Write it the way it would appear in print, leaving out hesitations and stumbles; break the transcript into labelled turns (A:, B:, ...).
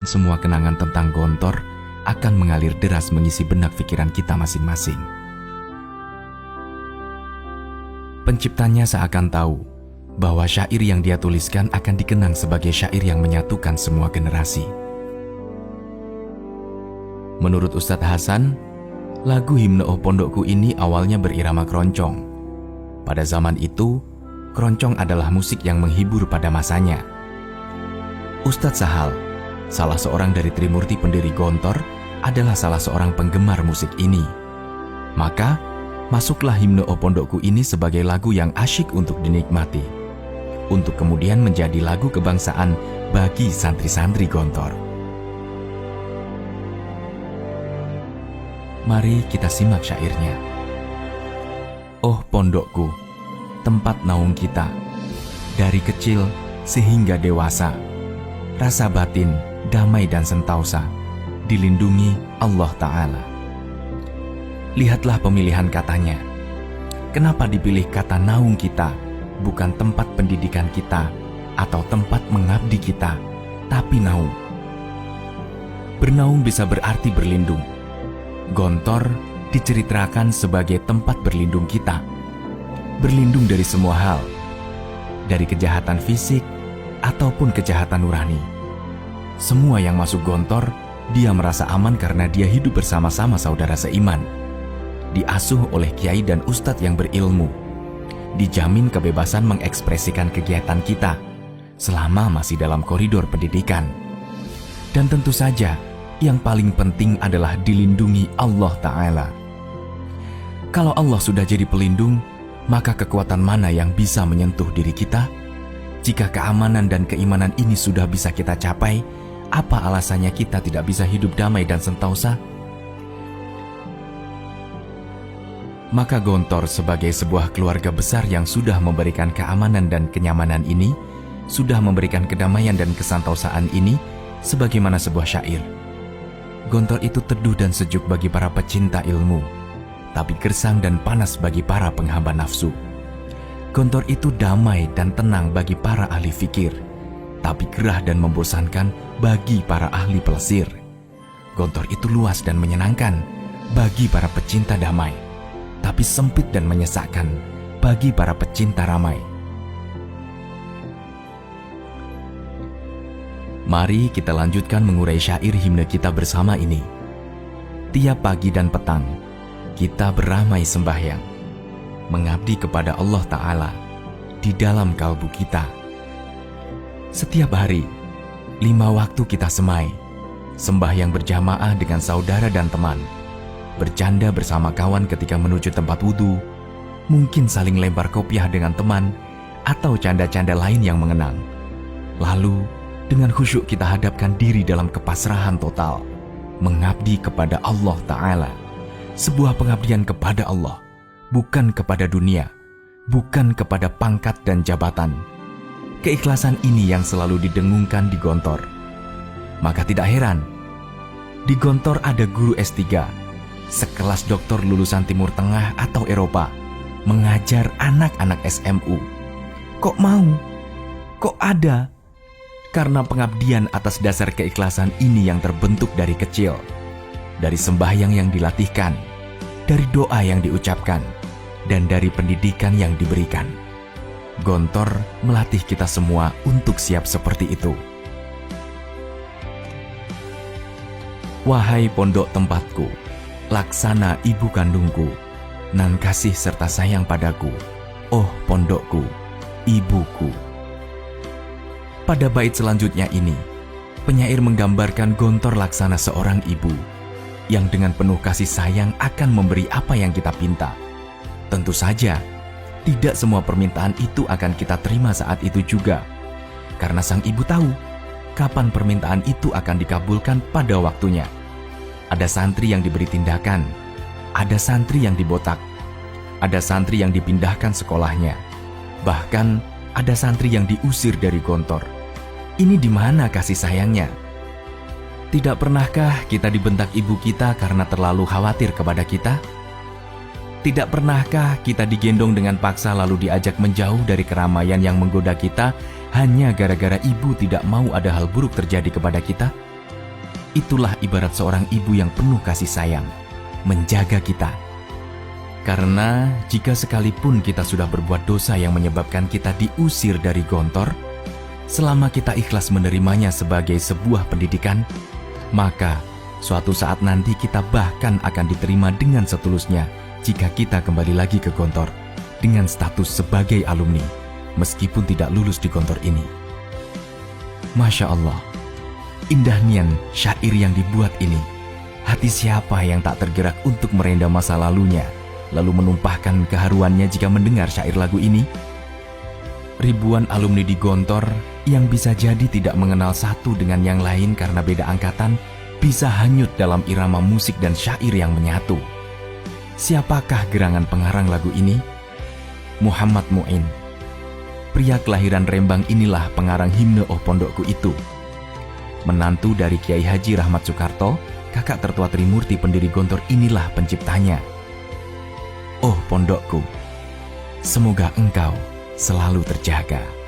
A: Semua kenangan tentang Gontor akan mengalir deras mengisi benak pikiran kita masing-masing. Penciptanya seakan tahu bahwa syair yang dia tuliskan akan dikenang sebagai syair yang menyatukan semua generasi. Menurut Ustadz Hasan, lagu Himne Oh Pondokku ini awalnya berirama keroncong. Pada zaman itu, keroncong adalah musik yang menghibur pada masanya. Ustadz Sahal, salah seorang dari Trimurti pendiri Gontor, adalah salah seorang penggemar musik ini. Maka, masuklah Himne Oh Pondokku ini sebagai lagu yang asyik untuk dinikmati, untuk kemudian menjadi lagu kebangsaan bagi santri-santri Gontor. Mari kita simak syairnya. Oh pondokku, tempat naung kita, dari kecil sehingga dewasa, rasa batin, damai dan sentausa, dilindungi Allah Ta'ala. Lihatlah pemilihan katanya. Kenapa dipilih kata naung kita, bukan tempat pendidikan kita atau tempat mengabdi kita, tapi naung. Bernaung bisa berarti berlindung. Gontor diceritakan sebagai tempat berlindung kita. Berlindung dari semua hal, dari kejahatan fisik ataupun kejahatan nurani. Semua yang masuk Gontor, dia merasa aman karena dia hidup bersama-sama saudara seiman. Diasuh oleh kiai dan ustadz yang berilmu. Dijamin kebebasan mengekspresikan kegiatan kita selama masih dalam koridor pendidikan. Dan tentu saja, yang paling penting adalah dilindungi Allah Ta'ala. Kalau Allah sudah jadi pelindung, maka kekuatan mana yang bisa menyentuh diri kita? Jika keamanan dan keimanan ini sudah bisa kita capai, apa alasannya kita tidak bisa hidup damai dan sentausa? Maka Gontor sebagai sebuah keluarga besar yang sudah memberikan keamanan dan kenyamanan ini, sudah memberikan kedamaian dan kesantausaan ini, sebagaimana sebuah syair. Gontor itu teduh dan sejuk bagi para pecinta ilmu, tapi gersang dan panas bagi para penghamba nafsu. Gontor itu damai dan tenang bagi para ahli fikir, tapi gerah dan membosankan bagi para ahli pelesir. Gontor itu luas dan menyenangkan bagi para pecinta damai, tapi sempit dan menyesakkan bagi para pecinta ramai. Mari kita lanjutkan mengurai syair himne kita bersama ini. Tiap pagi dan petang, kita beramai sembahyang, mengabdi kepada Allah Ta'ala di dalam kalbu kita. Setiap hari, 5 waktu kita semai, sembahyang berjamaah dengan saudara dan teman, bercanda bersama kawan ketika menuju tempat wudhu, mungkin saling lempar kopiah dengan teman, atau canda-canda lain yang mengenang. Lalu, dengan khusyuk kita hadapkan diri dalam kepasrahan total, mengabdi kepada Allah Ta'ala. Sebuah pengabdian kepada Allah, bukan kepada dunia, bukan kepada pangkat dan jabatan. Keikhlasan ini yang selalu didengungkan di Gontor. Maka tidak heran, di Gontor ada guru S3, sekelas doktor lulusan Timur Tengah atau Eropa, mengajar anak-anak SMU. Kok mau? Kok ada? Karena pengabdian atas dasar keikhlasan ini yang terbentuk dari kecil, dari sembahyang yang dilatihkan, dari doa yang diucapkan, dan dari pendidikan yang diberikan. Gontor melatih kita semua untuk siap seperti itu. Wahai pondok tempatku, laksana ibu kandungku, nan kasih serta sayang padaku, oh pondokku, ibuku. Pada bait selanjutnya ini, penyair menggambarkan Gontor laksana seorang ibu yang dengan penuh kasih sayang akan memberi apa yang kita pinta. Tentu saja, tidak semua permintaan itu akan kita terima saat itu juga, karena sang ibu tahu kapan permintaan itu akan dikabulkan pada waktunya. Ada santri yang diberi tindakan, ada santri yang dibotak, ada santri yang dipindahkan sekolahnya, bahkan ada santri yang diusir dari Gontor. Ini di mana kasih sayangnya? Tidak pernahkah kita dibentak ibu kita karena terlalu khawatir kepada kita? Tidak pernahkah kita digendong dengan paksa lalu diajak menjauh dari keramaian yang menggoda kita hanya gara-gara ibu tidak mau ada hal buruk terjadi kepada kita? Itulah ibarat seorang ibu yang penuh kasih sayang, menjaga kita. Karena jika sekalipun kita sudah berbuat dosa yang menyebabkan kita diusir dari Gontor, selama kita ikhlas menerimanya sebagai sebuah pendidikan, maka suatu saat nanti kita bahkan akan diterima dengan setulusnya jika kita kembali lagi ke Gontor dengan status sebagai alumni, meskipun tidak lulus di Gontor ini. Masya Allah, indah nian syair yang dibuat ini. Hati siapa yang tak tergerak untuk merendam masa lalunya, lalu menumpahkan keharuannya jika mendengar syair lagu ini? Ribuan alumni di Gontor yang bisa jadi tidak mengenal satu dengan yang lain karena beda angkatan, bisa hanyut dalam irama musik dan syair yang menyatu. Siapakah gerangan pengarang lagu ini? Muhammad Mu'in. Pria kelahiran Rembang inilah pengarang himne Oh Pondokku Itu. Menantu dari Kiai Haji Rahmat Soekarto, kakak tertua Trimurti pendiri Gontor inilah penciptanya. Oh Pondokku, semoga engkau selalu terjaga.